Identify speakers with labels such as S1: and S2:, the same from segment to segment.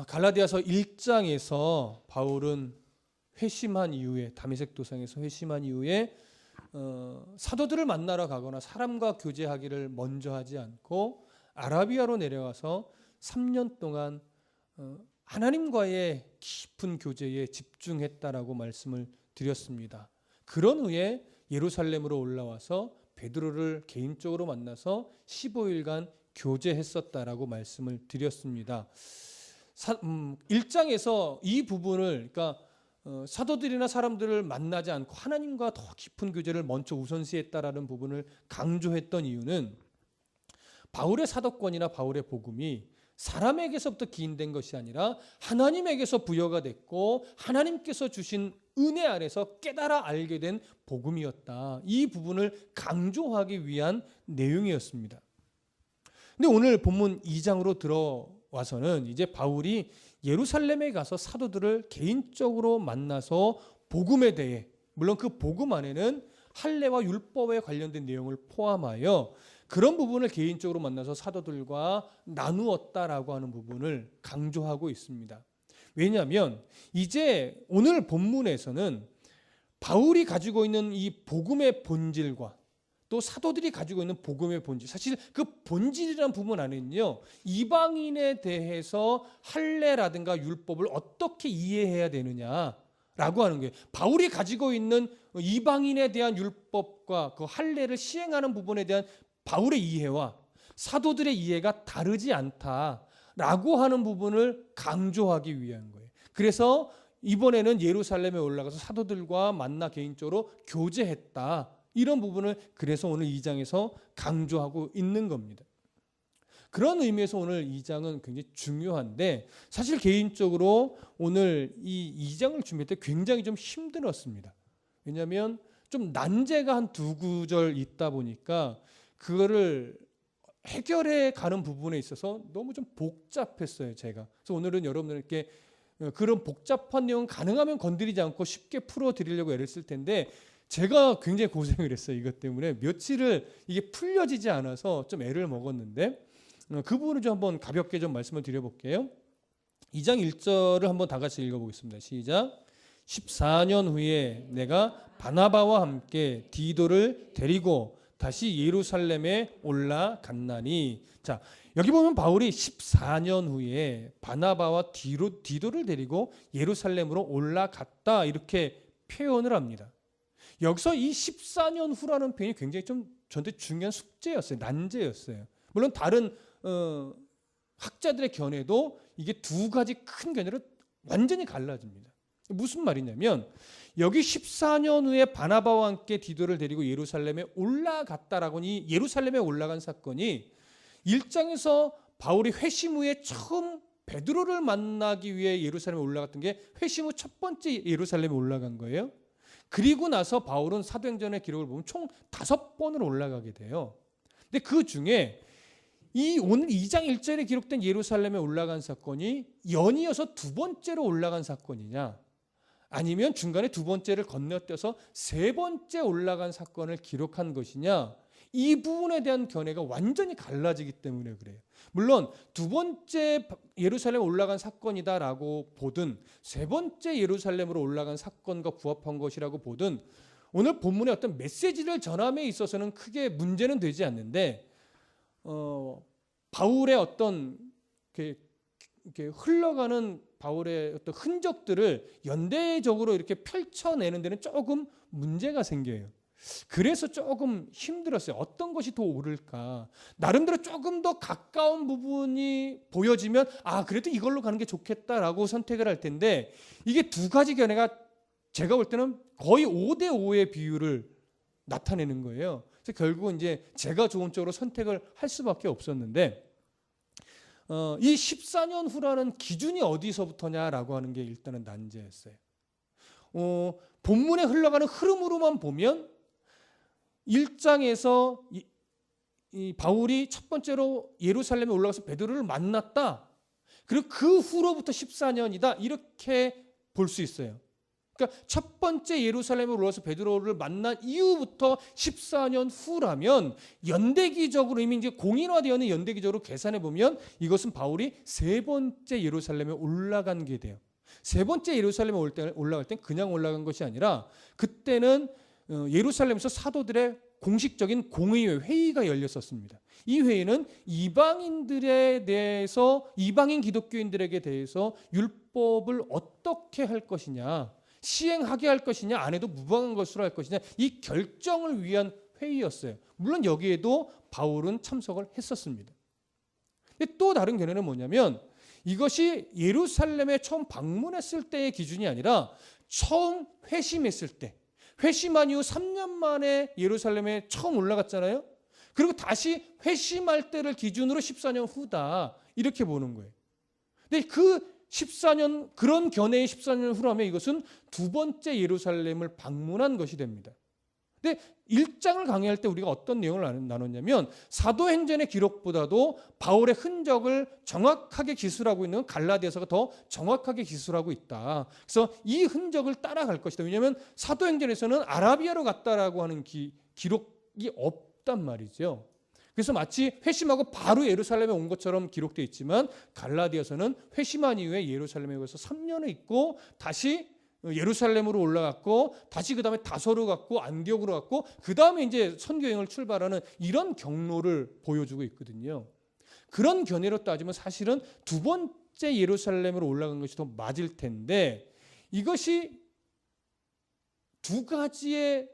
S1: 갈라디아서 1장에서 바울은 회심한 이후에 다메섹 도상에서 회심한 이후에 사도들을 만나러 가거나 사람과 교제하기를 먼저 하지 않고 아라비아로 내려가서 3년 동안 하나님과의 깊은 교제에 집중했다라고 말씀을 드렸습니다. 그런 후에 예루살렘으로 올라와서 베드로를 개인적으로 만나서 15일간 교제했었다라고 말씀을 드렸습니다. 1장에서 이 부분을 그러니까 사도들이나 사람들을 만나지 않고 하나님과 더 깊은 교제를 먼저 우선시했다라는 부분을 강조했던 이유는 바울의 사도권이나 바울의 복음이 사람에게서부터 기인된 것이 아니라 하나님에게서 부여가 됐고 하나님께서 주신 은혜 아래서 깨달아 알게 된 복음이었다. 이 부분을 강조하기 위한 내용이었습니다. 근데 오늘 본문 2장으로 들어와서는 이제 바울이 예루살렘에 가서 사도들을 개인적으로 만나서 복음에 대해, 물론 그 복음 안에는 할례와 율법에 관련된 내용을 포함하여 그런 부분을 개인적으로 만나서 사도들과 나누었다라고 하는 부분을 강조하고 있습니다. 왜냐하면 이제 오늘 본문에서는 바울이 가지고 있는 이 복음의 본질과 또 사도들이 가지고 있는 복음의 본질, 사실 그 본질이라는 부분 안에는요, 이방인에 대해서 할례라든가 율법을 어떻게 이해해야 되느냐라고 하는 거예요. 바울이 가지고 있는 이방인에 대한 율법과 그 할례를 시행하는 부분에 대한 바울의 이해와 사도들의 이해가 다르지 않다라고 하는 부분을 강조하기 위한 거예요. 그래서 이번에는 예루살렘에 올라가서 사도들과 만나 개인적으로 교제했다. 이런 부분을 그래서 오늘 2장에서 강조하고 있는 겁니다. 그런 의미에서 오늘 2장은 굉장히 중요한데 사실 개인적으로 오늘 이 2장을 준비할 때 굉장히 좀 힘들었습니다. 왜냐하면 좀 난제가 한 2구절 있다 보니까 그거를 해결해 가는 부분에 있어서 너무 좀 복잡했어요, 제가. 그래서 오늘은 여러분들께 그런 복잡한 내용 가능하면 건드리지 않고 쉽게 풀어드리려고 애를 쓸 텐데 제가 굉장히 고생을 했어요. 이것 때문에 며칠을 이게 풀려지지 않아서 좀 애를 먹었는데 그 부분을 좀 한번 가볍게 좀 말씀을 드려볼게요. 2장 1절을 한번 다 같이 읽어보겠습니다. 시작. 14년 후에 내가 바나바와 함께 디도를 데리고 다시 예루살렘에 올라갔나니. 자, 여기 보면 바울이 14년 후에 바나바와 디도를 데리고 예루살렘으로 올라갔다 이렇게 표현을 합니다. 여기서 이 14년 후라는 표현이 굉장히 좀 저한테 중요한 숙제였어요. 난제였어요. 물론 다른 학자들의 견해도 이게 두 가지 큰 견해로 완전히 갈라집니다. 무슨 말이냐면 여기 14년 후에 바나바와 함께 디도를 데리고 예루살렘에 올라갔다라고 이 예루살렘에 올라간 사건이 1장에서 바울이 회심 후에 처음 베드로를 만나기 위해 예루살렘에 올라갔던 게 회심 후 첫 번째 예루살렘에 올라간 거예요. 그리고 나서 바울은 사도행전의 기록을 보면 총 5번을 올라가게 돼요. 근데 그 중에 이 오늘 2장 1절에 기록된 예루살렘에 올라간 사건이 연이어서 2번째로 올라간 사건이냐, 아니면 중간에 2번째를 건너뛰어서 3번째 올라간 사건을 기록한 것이냐, 이 부분에 대한 견해가 완전히 갈라지기 때문에 그래요. 물론 2번째 예루살렘에 올라간 사건이다라고 보든 3번째 예루살렘으로 올라간 사건과 부합한 것이라고 보든 오늘 본문의 어떤 메시지를 전함에 있어서는 크게 문제는 되지 않는데 바울의 어떤 이렇게 흘러가는 바울의 어떤 흔적들을 연대적으로 이렇게 펼쳐내는 데는 조금 문제가 생겨요. 그래서 조금 힘들었어요. 어떤 것이 더 옳을까? 나름대로 조금 더 가까운 부분이 보여지면 그래도 이걸로 가는 게 좋겠다라고 선택을 할 텐데 이게 두 가지 견해가 제가 볼 때는 거의 5대5의 비율을 나타내는 거예요. 그래서 결국은 이제 제가 좋은 쪽으로 선택을 할 수밖에 없었는데 이 14년 후라는 기준이 어디서부터냐라고 하는 게 일단은 난제였어요. 본문에 흘러가는 흐름으로만 보면 1장에서 이 바울이 첫 번째로 예루살렘에 올라가서 베드로를 만났다. 그리고 그 후로부터 14년이다. 이렇게 볼 수 있어요. 그러니까 첫 번째 예루살렘에 올라와서 베드로를 만난 이후부터 14년 후라면 연대기적으로 이미 이제 공인화되어 있는 연대기적으로 계산해 보면 이것은 바울이 세 번째 예루살렘에 올라간 게 돼요. 세 번째 예루살렘에 올라갈 땐 그냥 올라간 것이 아니라 그때는 예루살렘에서 사도들의 공식적인 공의회 회의가 열렸었습니다. 이 회의는 이방인들에 대해서, 이방인 기독교인들에게 대해서 율법을 어떻게 할 것이냐, 시행하게 할 것이냐, 안 해도 무방한 것으로 할 것이냐, 이 결정을 위한 회의였어요. 물론 여기에도 바울은 참석을 했었습니다. 근데 또 다른 견해는 뭐냐면 이것이 예루살렘에 처음 방문했을 때의 기준이 아니라 처음 회심했을 때, 회심한 이후 3년 만에 예루살렘에 처음 올라갔잖아요. 그리고 다시 회심할 때를 기준으로 14년 후다, 이렇게 보는 거예요. 근데 그 14년, 그런 견해의 14년 후라면 이것은 두 번째 예루살렘을 방문한 것이 됩니다. 근데 1장을 강의할 때 우리가 어떤 내용을 나눴냐면 사도행전의 기록보다도 바울의 흔적을 정확하게 기술하고 있는 갈라디아서가 더 정확하게 기술하고 있다. 그래서 이 흔적을 따라갈 것이다. 왜냐하면 사도행전에서는 아라비아로 갔다라고 하는 기록이 없단 말이죠. 그래서 마치 회심하고 바로 예루살렘에 온 것처럼 기록되어 있지만 갈라디아서는 회심한 이후에 예루살렘에 가서 3년을 있고 다시 예루살렘으로 올라갔고 다시 그 다음에 다소로 갔고 안디옥으로 갔고 그 다음에 이제 선교여행을 출발하는 이런 경로를 보여주고 있거든요. 그런 견해로 따지면 사실은 두 번째 예루살렘으로 올라간 것이 더 맞을 텐데 이것이 두 가지의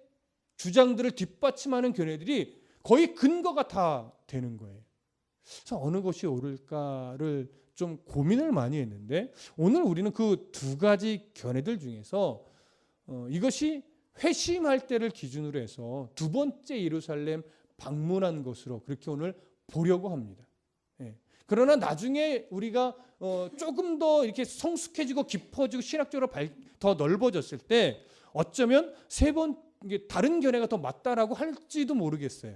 S1: 주장들을 뒷받침하는 견해들이 거의 근거가 다 되는 거예요. 그래서 어느 것이 옳을까를 좀 고민을 많이 했는데 오늘 우리는 그 두 가지 견해들 중에서 이것이 회심할 때를 기준으로 해서 두 번째 예루살렘 방문한 것으로 그렇게 오늘 보려고 합니다. 예. 그러나 나중에 우리가 조금 더 이렇게 성숙해지고 깊어지고 신학적으로 더 넓어졌을 때 어쩌면 다른 견해가 더 맞다라고 할지도 모르겠어요.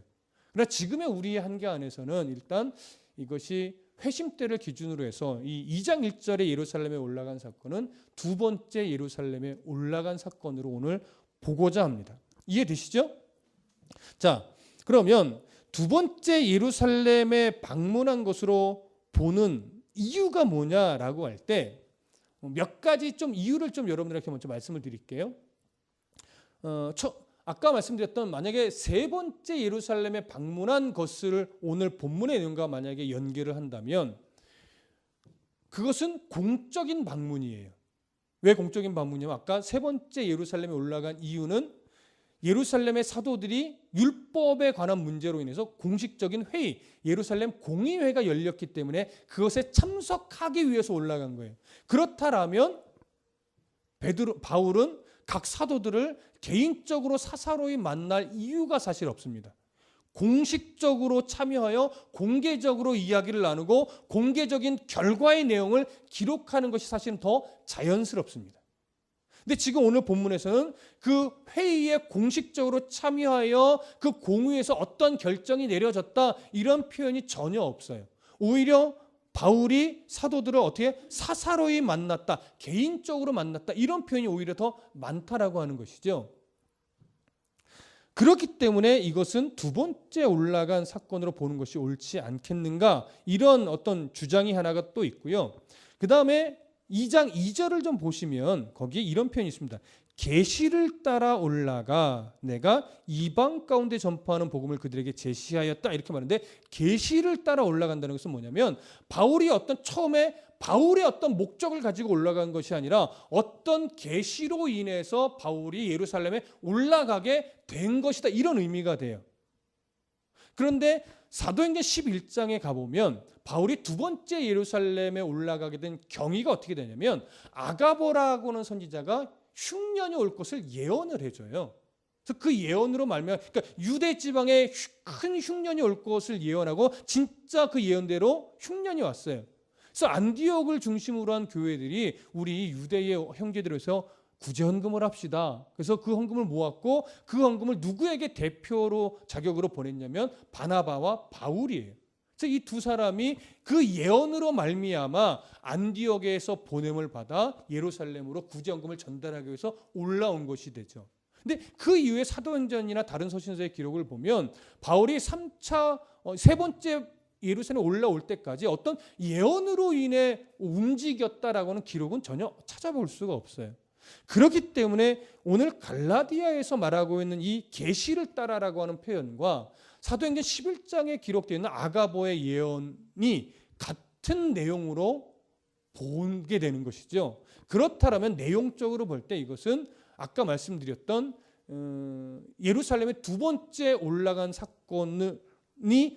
S1: 그러나 지금의 우리의 한계 안에서는 일단 이것이 회심 때를 기준으로 해서 이 2장 1절에 예루살렘에 올라간 사건은 두 번째 예루살렘에 올라간 사건으로 오늘 보고자 합니다. 이해되시죠? 자, 그러면 두 번째 예루살렘에 방문한 것으로 보는 이유가 뭐냐라고 할 때 몇 가지 좀 이유를 좀 여러분들에게 먼저 말씀을 드릴게요. 아까 말씀드렸던 만약에 세 번째 예루살렘에 방문한 것을 오늘 본문의 내용과 만약에 연계를 한다면 그것은 공적인 방문이에요. 왜 공적인 방문이냐면 아까 세 번째 예루살렘에 올라간 이유는 예루살렘의 사도들이 율법에 관한 문제로 인해서 공식적인 회의, 예루살렘 공의회가 열렸기 때문에 그것에 참석하기 위해서 올라간 거예요. 그렇다라면 바울은 각 사도들을 개인적으로 사사로이 만날 이유가 사실 없습니다. 공식적으로 참여하여 공개적으로 이야기를 나누고 공개적인 결과의 내용을 기록하는 것이 사실은 더 자연스럽습니다. 근데 지금 오늘 본문에서는 그 회의에 공식적으로 참여하여 그 공의에서 어떤 결정이 내려졌다 이런 표현이 전혀 없어요. 오히려 바울이 사도들을 어떻게 사사로이 만났다, 개인적으로 만났다 이런 표현이 오히려 더 많다라고 하는 것이죠. 그렇기 때문에 이것은 두 번째 올라간 사건으로 보는 것이 옳지 않겠는가 이런 어떤 주장이 하나가 또 있고요. 그 다음에 2장 2절을 좀 보시면 거기에 이런 표현이 있습니다. 계시를 따라 올라가 내가 이방 가운데 전파하는 복음을 그들에게 제시하였다 이렇게 말하는데 계시를 따라 올라간다는 것은 뭐냐면 바울이 처음에 바울의 어떤 목적을 가지고 올라간 것이 아니라 어떤 계시로 인해서 바울이 예루살렘에 올라가게 된 것이다 이런 의미가 돼요. 그런데 사도행전 11장에 가보면 바울이 두 번째 예루살렘에 올라가게 된 경위가 어떻게 되냐면 아가보라고 하는 선지자가 흉년이 올 것을 예언을 해줘요. 그래서 그 예언으로 말미암아 그러니까 유대 지방에 큰 흉년이 올 것을 예언하고 진짜 그 예언대로 흉년이 왔어요. 그래서 안디옥을 중심으로 한 교회들이 우리 유대의 형제들에서 구제 헌금을 합시다. 그래서 그 헌금을 모았고 그 헌금을 누구에게 대표로 자격으로 보냈냐면 바나바와 바울이에요. 그래서 이 두 사람이 그 예언으로 말미암아 안디옥에서 보냄을 받아 예루살렘으로 구제연금을 전달하기 위해서 올라온 것이 되죠. 근데 그 이후에 사도행전이나 다른 서신서의 기록을 보면 바울이 세 번째 예루살렘에 올라올 때까지 어떤 예언으로 인해 움직였다라고는 기록은 전혀 찾아볼 수가 없어요. 그렇기 때문에 오늘 갈라디아에서 말하고 있는 이 계시를 따라라고 하는 표현과 사도행전 11장에 기록되어 있는 아가보의 예언이 같은 내용으로 보게 되는 것이죠. 그렇다면 내용적으로 볼 때 이것은 아까 말씀드렸던 예루살렘에 두 번째 올라간 사건이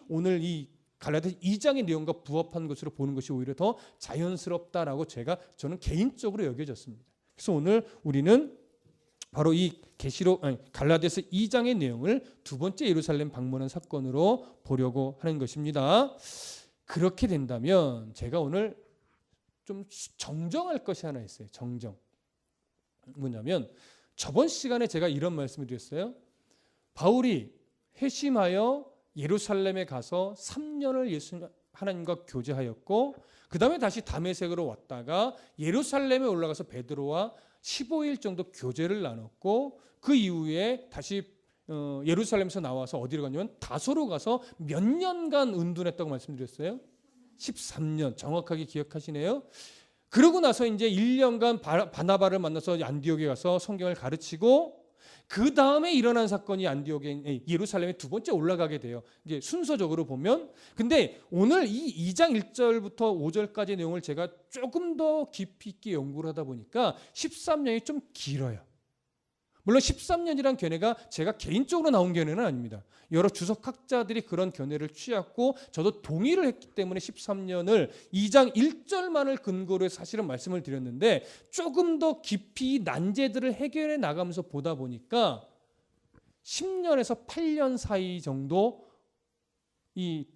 S1: 오늘 이 갈라디아 2장의 내용과 부합한 것으로 보는 것이 오히려 더 자연스럽다라고 저는 개인적으로 여겨졌습니다. 그래서 오늘 우리는 바로 이 갈라디아서 2장의 내용을 두 번째 예루살렘 방문한 사건으로 보려고 하는 것입니다. 그렇게 된다면 제가 오늘 좀 정정할 것이 하나 있어요. 정정. 뭐냐면 저번 시간에 제가 이런 말씀을 드렸어요. 바울이 회심하여 예루살렘에 가서 3년을 예수 하나님과 교제하였고 그 다음에 다시 다메섹으로 왔다가 예루살렘에 올라가서 베드로와 15일 정도 교제를 나눴고 그 이후에 다시 예루살렘에서 나와서 어디로 갔냐면 다소로 가서 몇 년간 은둔했다고 말씀드렸어요. 13년 정확하게 기억하시네요. 그러고 나서 이제 1년간 바나바를 만나서 안디옥에 가서 성경을 가르치고 그 다음에 일어난 사건이 예루살렘에 두 번째 올라가게 돼요. 이제 순서적으로 보면. 근데 오늘 이 2장 1절부터 5절까지 내용을 제가 조금 더 깊이 있게 연구를 하다 보니까 13년이 좀 길어요. 물론 13년이란 견해가 제가 개인적으로 나온 견해는 아닙니다. 여러 주석학자들이 그런 견해를 취했고 저도 동의를 했기 때문에 13년을 2장 1절만을 근거로 해서 사실은 말씀을 드렸는데 조금 더 깊이 난제들을 해결해 나가면서 보다 보니까 10년에서 8년 사이 정도 이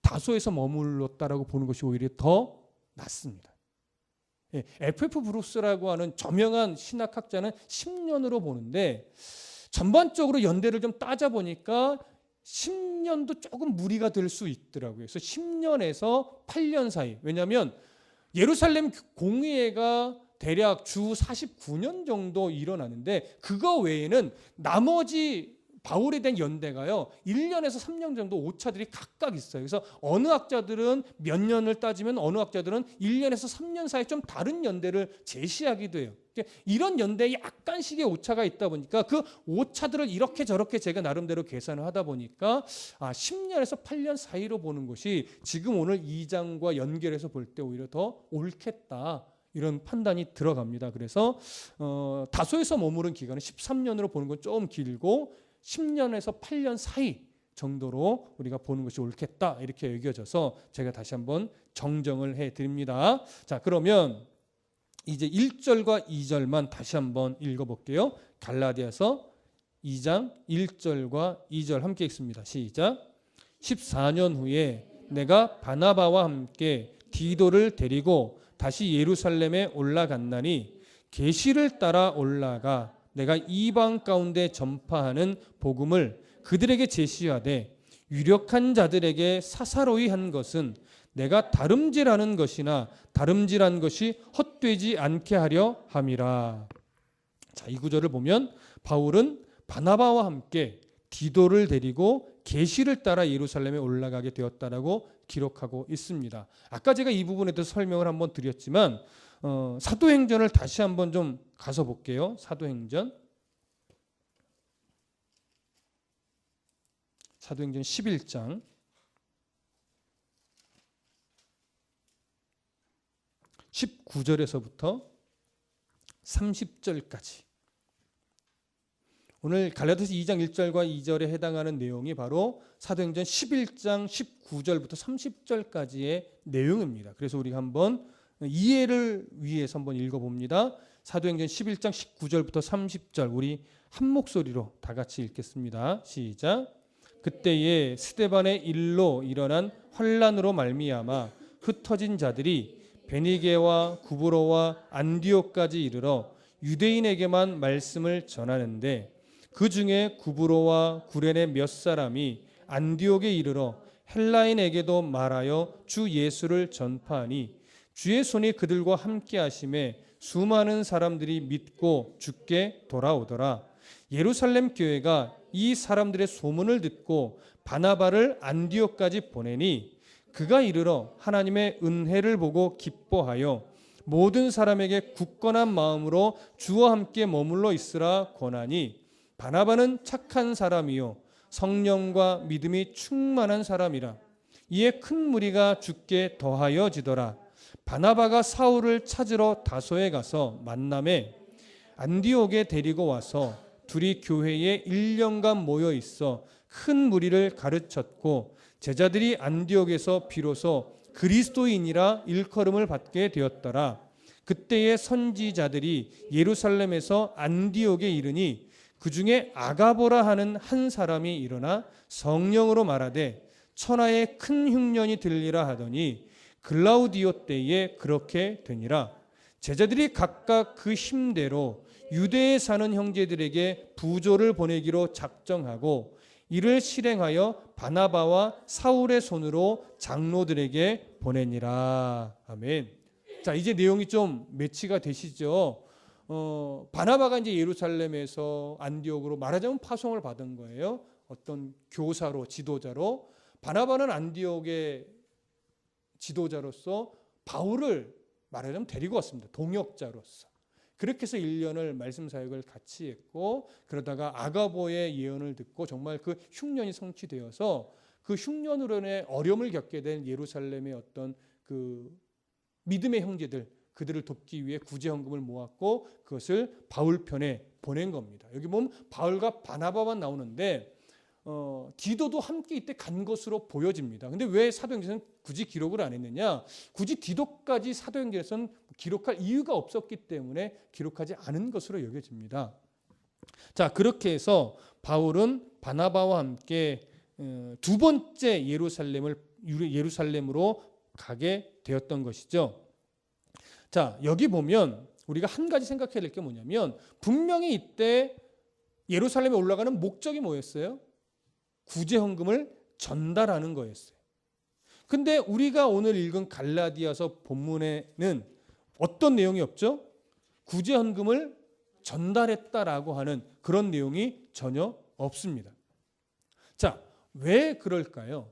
S1: 다소에서 머물렀다라고 보는 것이 오히려 더 낫습니다. F.F. 브룩스라고 하는 저명한 신학학자는 10년으로 보는데 전반적으로 연대를 좀 따져보니까 10년도 조금 무리가 될 수 있더라고요. 그래서 10년에서 8년 사이. 왜냐하면 예루살렘 공의회가 대략 주 49년 정도 일어나는데 그거 외에는 나머지 바울에 대한 연대가요 1년에서 3년 정도 오차들이 각각 있어요. 그래서 어느 학자들은 몇 년을 따지면 어느 학자들은 1년에서 3년 사이 좀 다른 연대를 제시하기도 해요. 이런 연대에 약간씩의 오차가 있다 보니까 그 오차들을 이렇게 저렇게 제가 나름대로 계산을 하다 보니까 10년에서 8년 사이로 보는 것이 지금 오늘 2장과 연결해서 볼 때 오히려 더 옳겠다. 이런 판단이 들어갑니다. 그래서 다소에서 머무른 기간은 13년으로 보는 건 좀 길고 10년에서 8년 사이 정도로 우리가 보는 것이 옳겠다 이렇게 여겨져서 제가 다시 한번 정정을 해드립니다. 자, 그러면 이제 1절과 2절만 다시 한번 읽어볼게요. 갈라디아서 2장 1절과 2절 함께 읽습니다. 시작. 14년 후에 내가 바나바와 함께 디도를 데리고 다시 예루살렘에 올라갔나니 계시를 따라 올라가 내가 이방 가운데 전파하는 복음을 그들에게 제시하되 유력한 자들에게 사사로이 한 것은 내가 다름질하는 것이나 다름질한 것이 헛되지 않게 하려 함이라. 자, 이 구절을 보면 바울은 바나바와 함께 디도를 데리고 계시를 따라 예루살렘에 올라가게 되었다라고 기록하고 있습니다. 아까 제가 이 부분에 대해서 설명을 한번 드렸지만 사도행전을 다시 한번 좀 가서 볼게요. 사도행전 11장 19절에서부터 30절까지 오늘 갈라디아서 2장 1절과 2절에 해당하는 내용이 바로 사도행전 11장 19절부터 30절까지의 내용입니다. 그래서 우리가 한번 이해를 위해서 한번 읽어봅니다. 사도행전 11장 19절부터 30절 우리 한 목소리로 다 같이 읽겠습니다. 시작. 그때에 스데반의 일로 일어난 환난으로 말미암아 흩어진 자들이 베니게와 구브로와 안디옥까지 이르러 유대인에게만 말씀을 전하는데 그 중에 구브로와 구레네 몇 사람이 안디옥에 이르러 헬라인에게도 말하여 주 예수를 전파하니 주의 손이 그들과 함께 하심에 수많은 사람들이 믿고 주께 돌아오더라. 예루살렘 교회가 이 사람들의 소문을 듣고 바나바를 안디옥까지 보내니 그가 이르러 하나님의 은혜를 보고 기뻐하여 모든 사람에게 굳건한 마음으로 주와 함께 머물러 있으라 권하니 바나바는 착한 사람이요 성령과 믿음이 충만한 사람이라. 이에 큰 무리가 주께 더하여지더라. 바나바가 사울을 찾으러 다소에 가서 만남에 안디옥에 데리고 와서 둘이 교회에 1년간 모여 있어 큰 무리를 가르쳤고 제자들이 안디옥에서 비로소 그리스도인이라 일컬음을 받게 되었더라. 그때의 선지자들이 예루살렘에서 안디옥에 이르니 그 중에 아가보라 하는 한 사람이 일어나 성령으로 말하되 천하에 큰 흉년이 들리라 하더니 글라우디오 때에 그렇게 되니라. 제자들이 각각 그 힘대로 유대에 사는 형제들에게 부조를 보내기로 작정하고 이를 실행하여 바나바와 사울의 손으로 장로들에게 보내니라. 아멘. 자, 이제 내용이 좀 매치가 되시죠? 바나바가 이제 예루살렘에서 안디옥으로 말하자면 파송을 받은 거예요. 어떤 교사로, 지도자로. 바나바는 안디옥의 지도자로서 바울을 말하자면 데리고 왔습니다. 동역자로서. 그렇게 해서 1년을 말씀 사역을 같이 했고 그러다가 아가보의 예언을 듣고 정말 그 흉년이 성취되어서 그 흉년으로 인해 어려움을 겪게 된 예루살렘의 어떤 그 믿음의 형제들 그들을 돕기 위해 구제헌금을 모았고 그것을 바울 편에 보낸 겁니다. 여기 보면 바울과 바나바만 나오는데 디도도 함께 이때 간 것으로 보여집니다. 근데 왜 사도행전에서는 굳이 기록을 안 했느냐? 굳이 디도까지 사도행전에서는 기록할 이유가 없었기 때문에 기록하지 않은 것으로 여겨집니다. 자, 그렇게 해서 바울은 바나바와 함께 두 번째 예루살렘으로 가게 되었던 것이죠. 자, 여기 보면 우리가 한 가지 생각해야 될 게 뭐냐면 분명히 이때 예루살렘에 올라가는 목적이 뭐였어요? 구제헌금을 전달하는 거였어요. 근데 우리가 오늘 읽은 갈라디아서 본문에는 어떤 내용이 없죠? 구제헌금을 전달했다라고 하는 그런 내용이 전혀 없습니다. 자, 왜 그럴까요?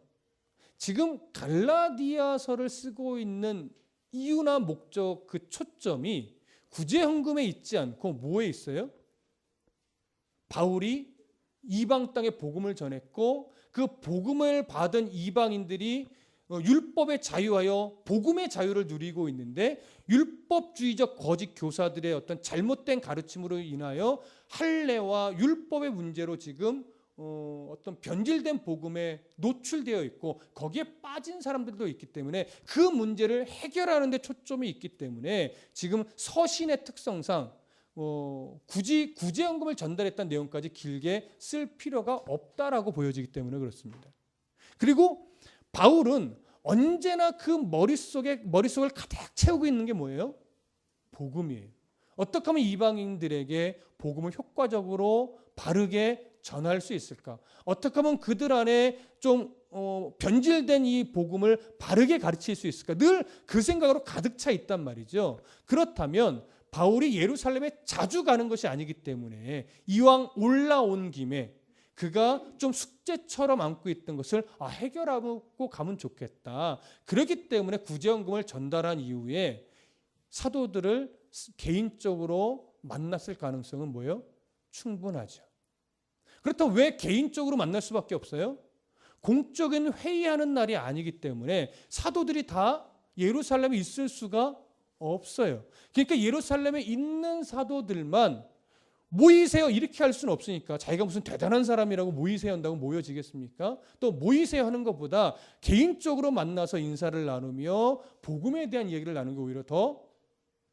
S1: 지금 갈라디아서를 쓰고 있는 이유나 목적 그 초점이 구제헌금에 있지 않고 뭐에 있어요? 바울이 이방 땅에 복음을 전했고 그 복음을 받은 이방인들이 율법에 자유하여 복음의 자유를 누리고 있는데 율법주의적 거짓 교사들의 어떤 잘못된 가르침으로 인하여 할례와 율법의 문제로 지금 어떤 변질된 복음에 노출되어 있고 거기에 빠진 사람들도 있기 때문에 그 문제를 해결하는 데 초점이 있기 때문에 지금 서신의 특성상 굳이 구제헌금을 전달했다는 내용까지 길게 쓸 필요가 없다라고 보여지기 때문에 그렇습니다. 그리고 바울은 언제나 그 머릿속을 가득 채우고 있는 게 뭐예요? 복음이에요. 어떻게 하면 이방인들에게 복음을 효과적으로 바르게 전할 수 있을까? 어떻게 하면 그들 안에 좀 변질된 이 복음을 바르게 가르칠 수 있을까? 늘 그 생각으로 가득 차 있단 말이죠. 그렇다면 바울이 예루살렘에 자주 가는 것이 아니기 때문에 이왕 올라온 김에 그가 좀 숙제처럼 안고 있던 것을 해결하고 가면 좋겠다. 그렇기 때문에 구제헌금을 전달한 이후에 사도들을 개인적으로 만났을 가능성은 뭐예요? 충분하죠. 그렇다면 왜 개인적으로 만날 수밖에 없어요? 공적인 회의하는 날이 아니기 때문에 사도들이 다 예루살렘에 있을 수가 없어요. 그러니까 예루살렘에 있는 사도들만 모이세요 이렇게 할 수는 없으니까 자기가 무슨 대단한 사람이라고 모이세요 한다고 모여지겠습니까? 또 모이세요 하는 것보다 개인적으로 만나서 인사를 나누며 복음에 대한 얘기를 나누는 게 오히려 더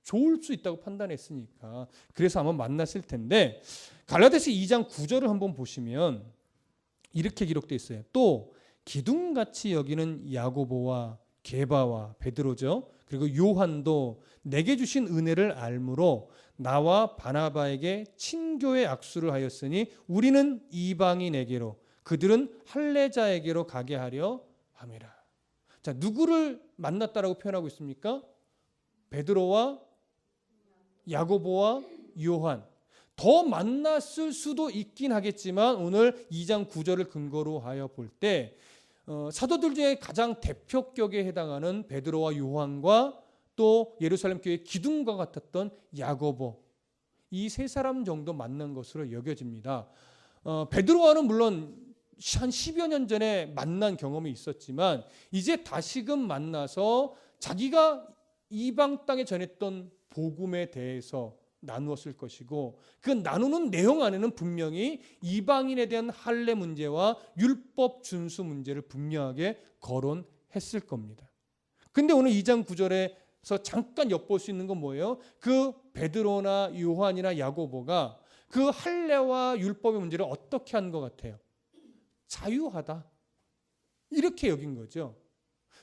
S1: 좋을 수 있다고 판단했으니까 그래서 한번 만났을 텐데 갈라디아서 2장 9절을 한번 보시면 이렇게 기록되어 있어요. 또 기둥같이 여기는 야고보와 게바와 베드로죠. 그리고 요한도 내게 주신 은혜를 알므로 나와 바나바에게 친교의 악수를 하였으니 우리는 이방인에게로 그들은 할례자에게로 가게 하려 함이라. 자, 누구를 만났다라고 표현하고 있습니까? 베드로와 야고보와 요한. 더 만났을 수도 있긴 하겠지만 오늘 2장 9절을 근거로 하여 볼 때 사도들 중에 가장 대표격에 해당하는 베드로와 요한과 또 예루살렘 교회 기둥과 같았던 야고보, 이 세 사람 정도 만난 것으로 여겨집니다. 베드로와는 물론 한 10여 년 전에 만난 경험이 있었지만 이제 다시금 만나서 자기가 이방 땅에 전했던 복음에 대해서 나누었을 것이고, 그 나누는 내용 안에는 분명히 이방인에 대한 할례 문제와 율법 준수 문제를 분명하게 거론했을 겁니다. 근데 오늘 2장 9절에서 잠깐 엿볼 수 있는 건 뭐예요? 그 베드로나 요한이나 야고보가 그 할례와 율법의 문제를 어떻게 한 것 같아요? 자유하다, 이렇게 여긴 거죠.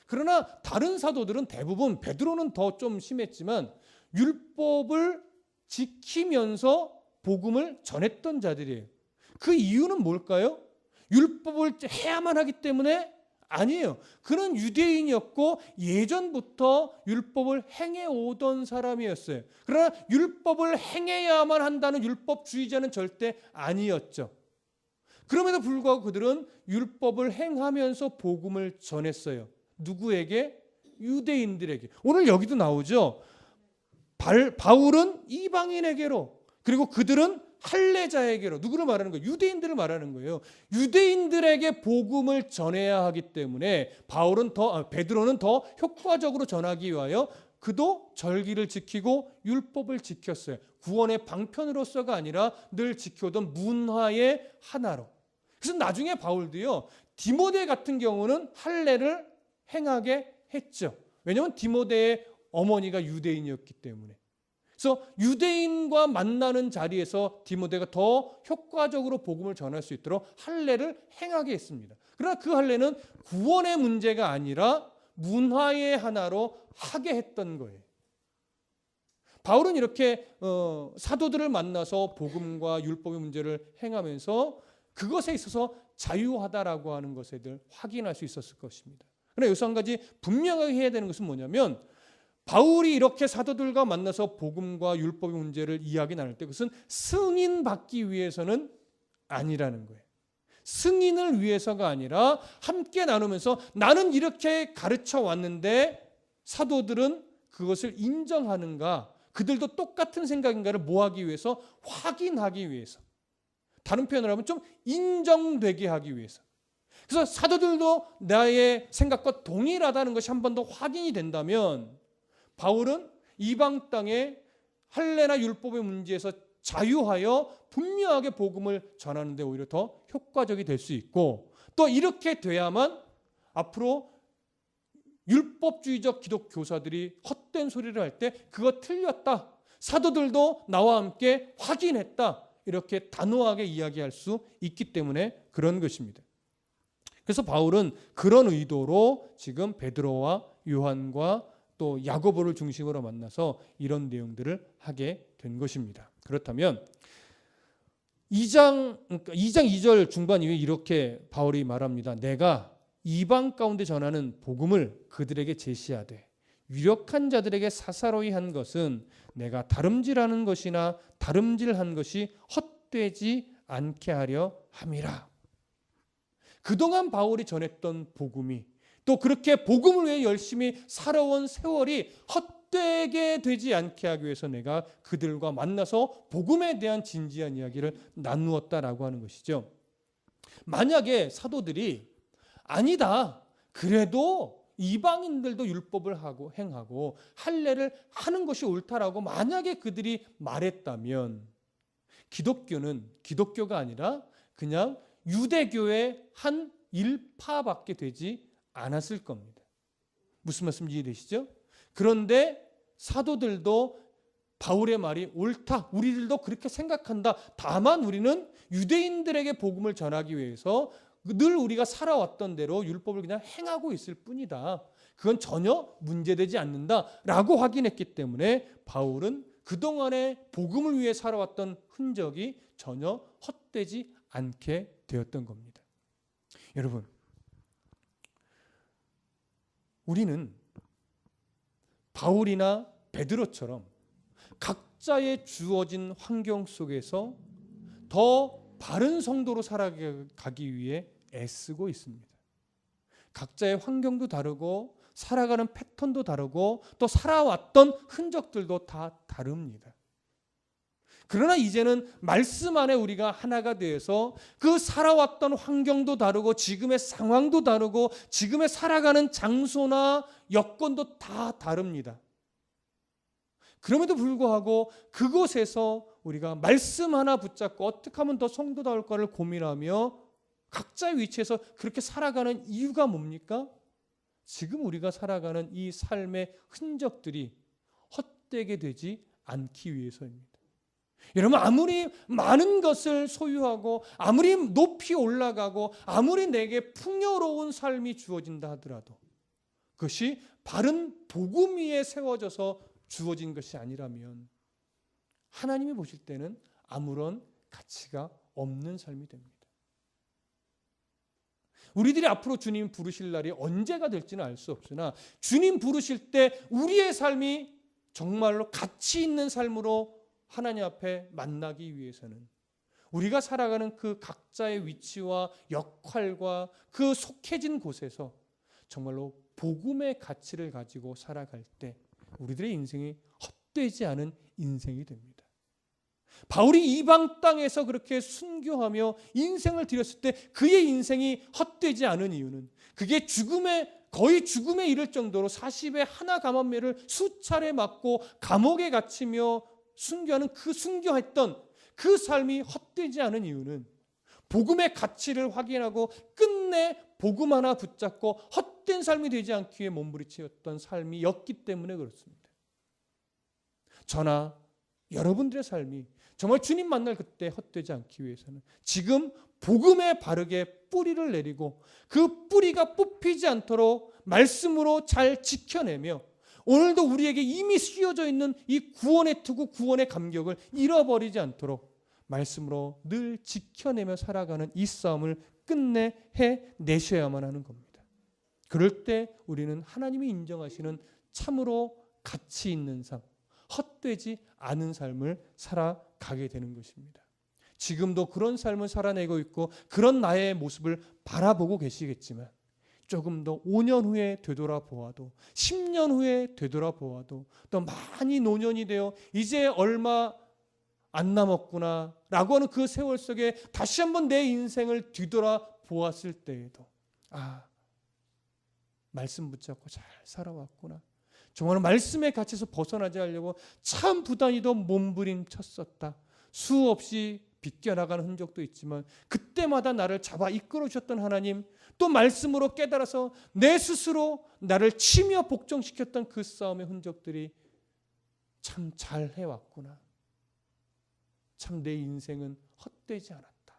S1: 그러나 다른 사도들은 대부분, 베드로는 더 좀 심했지만 율법을 지키면서 복음을 전했던 자들이에요. 그 이유는 뭘까요? 율법을 해야만 하기 때문에? 아니에요. 그는 유대인이었고 예전부터 율법을 행해오던 사람이었어요. 그러나 율법을 행해야만 한다는 율법주의자는 절대 아니었죠. 그럼에도 불구하고 그들은 율법을 행하면서 복음을 전했어요. 누구에게? 유대인들에게. 오늘 여기도 나오죠. 바울은 이방인에게로, 그리고 그들은 할례자에게로. 누구를 말하는 거예요? 유대인들을 말하는 거예요. 유대인들에게 복음을 전해야 하기 때문에 베드로는 더 효과적으로 전하기 위하여 그도 절기를 지키고 율법을 지켰어요. 구원의 방편으로서가 아니라 늘 지켜오던 문화의 하나로. 그래서 나중에 바울도요, 디모데 같은 경우는 할례를 행하게 했죠. 왜냐하면 디모데의 어머니가 유대인이었기 때문에. 그래서 유대인과 만나는 자리에서 디모데가 더 효과적으로 복음을 전할 수 있도록 할례를 행하게 했습니다. 그러나 그 할례는 구원의 문제가 아니라 문화의 하나로 하게 했던 거예요. 바울은 이렇게 사도들을 만나서 복음과 율법의 문제를 행하면서 그것에 있어서 자유하다라고 하는 것에 대해 확인할 수 있었을 것입니다. 그러나 여기서 한 가지 분명하게 해야 되는 것은 뭐냐면, 바울이 이렇게 사도들과 만나서 복음과 율법의 문제를 이야기 나눌 때 그것은 승인받기 위해서는 아니라는 거예요. 승인을 위해서가 아니라 함께 나누면서 나는 이렇게 가르쳐 왔는데 사도들은 그것을 인정하는가, 그들도 똑같은 생각인가를 뭐하기 위해서? 확인하기 위해서. 다른 표현을 하면 좀 인정되게 하기 위해서. 그래서 사도들도 나의 생각과 동일하다는 것이 한 번 더 확인이 된다면 바울은 이방 땅에 할례나 율법의 문제에서 자유하여 분명하게 복음을 전하는 데 오히려 더 효과적이 될 수 있고, 또 이렇게 돼야만 앞으로 율법주의적 기독 교사들이 헛된 소리를 할 때 그거 틀렸다, 사도들도 나와 함께 확인했다, 이렇게 단호하게 이야기할 수 있기 때문에 그런 것입니다. 그래서 바울은 그런 의도로 지금 베드로와 요한과 또 야고보를 중심으로 만나서 이런 내용들을 하게 된 것입니다. 그렇다면 2장 2절 중반 이후에 이렇게 바울이 말합니다. 내가 이방 가운데 전하는 복음을 그들에게 제시하되 유력한 자들에게 사사로이 한 것은 내가 다름질하는 것이나 다름질한 것이 헛되지 않게 하려 함이라. 그동안 바울이 전했던 복음이, 또 그렇게 복음을 위해 열심히 살아온 세월이 헛되게 되지 않게 하기 위해서 내가 그들과 만나서 복음에 대한 진지한 이야기를 나누었다라고 하는 것이죠. 만약에 사도들이 아니다, 그래도 이방인들도 율법을 하고 행하고 할례를 하는 것이 옳다라고 만약에 그들이 말했다면 기독교는 기독교가 아니라 그냥 유대교의 한 일파밖에 되지 않았을 겁니다. 무슨 말씀인지 이해되시죠? 그런데 사도들도 바울의 말이 옳다, 우리들도 그렇게 생각한다, 다만 우리는 유대인들에게 복음을 전하기 위해서 늘 우리가 살아왔던 대로 율법을 그냥 행하고 있을 뿐이다, 그건 전혀 문제되지 않는다라고 확인했기 때문에 바울은 그동안에 복음을 위해 살아왔던 흔적이 전혀 헛되지 않게 되었던 겁니다. 여러분, 우리는 바울이나 베드로처럼 각자의 주어진 환경 속에서 더 바른 성도로 살아가기 위해 애쓰고 있습니다. 각자의 환경도 다르고 살아가는 패턴도 다르고 또 살아왔던 흔적들도 다 다릅니다. 그러나 이제는 말씀 안에 우리가 하나가 되어서 그 살아왔던 환경도 다르고 지금의 상황도 다르고 지금의 살아가는 장소나 여건도 다 다릅니다. 그럼에도 불구하고 그곳에서 우리가 말씀 하나 붙잡고 어떻게 하면 더 성도다울까를 고민하며 각자의 위치에서 그렇게 살아가는 이유가 뭡니까? 지금 우리가 살아가는 이 삶의 흔적들이 헛되게 되지 않기 위해서입니다. 여러분, 아무리 많은 것을 소유하고 아무리 높이 올라가고 아무리 내게 풍요로운 삶이 주어진다 하더라도 그것이 바른 복음 위에 세워져서 주어진 것이 아니라면 하나님이 보실 때는 아무런 가치가 없는 삶이 됩니다. 우리들이 앞으로 주님 부르실 날이 언제가 될지는 알 수 없으나 주님 부르실 때 우리의 삶이 정말로 가치 있는 삶으로 하나님 앞에 만나기 위해서는 우리가 살아가는 그 각자의 위치와 역할과 그 속해진 곳에서 정말로 복음의 가치를 가지고 살아갈 때 우리들의 인생이 헛되지 않은 인생이 됩니다. 바울이 이방 땅에서 그렇게 순교하며 인생을 드렸을 때 그의 인생이 헛되지 않은 이유는 그게 거의 죽음에 이를 정도로 40의 하나 감암매를 수차례 맞고 감옥에 갇히며 순교했던 그 삶이 헛되지 않은 이유는 복음의 가치를 확인하고 끝내 복음 하나 붙잡고 헛된 삶이 되지 않기 위해 몸부림쳤던 삶이었기 때문에 그렇습니다. 저나 여러분들의 삶이 정말 주님 만날 그때 헛되지 않기 위해서는 지금 복음에 바르게 뿌리를 내리고 그 뿌리가 뽑히지 않도록 말씀으로 잘 지켜내며 오늘도 우리에게 이미 씌워져 있는 이 구원의 투구, 구원의 감격을 잃어버리지 않도록 말씀으로 늘 지켜내며 살아가는 이 싸움을 끝내 해내셔야만 하는 겁니다. 그럴 때 우리는 하나님이 인정하시는 참으로 가치 있는 삶, 헛되지 않은 삶을 살아가게 되는 것입니다. 지금도 그런 삶을 살아내고 있고 그런 나의 모습을 바라보고 계시겠지만 조금 더 5년 후에 되돌아보아도 10년 후에 되돌아보아도 또 많이 노년이 되어 이제 얼마 안 남았구나 라고 하는 그 세월 속에 다시 한번 내 인생을 뒤돌아보았을 때에도 말씀 붙잡고 잘 살아왔구나. 정말 말씀의 갇혀서 벗어나지 않으려고 참 부단히도 몸부림쳤었다. 수없이 비껴나가는 흔적도 있지만 그때마다 나를 잡아 이끌어 주셨던 하나님, 또 말씀으로 깨달아서 내 스스로 나를 치며 복종시켰던 그 싸움의 흔적들이 참 잘 해왔구나. 참 내 인생은 헛되지 않았다.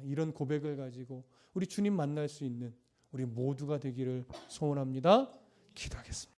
S1: 이런 고백을 가지고 우리 주님 만날 수 있는 우리 모두가 되기를 소원합니다. 기도하겠습니다.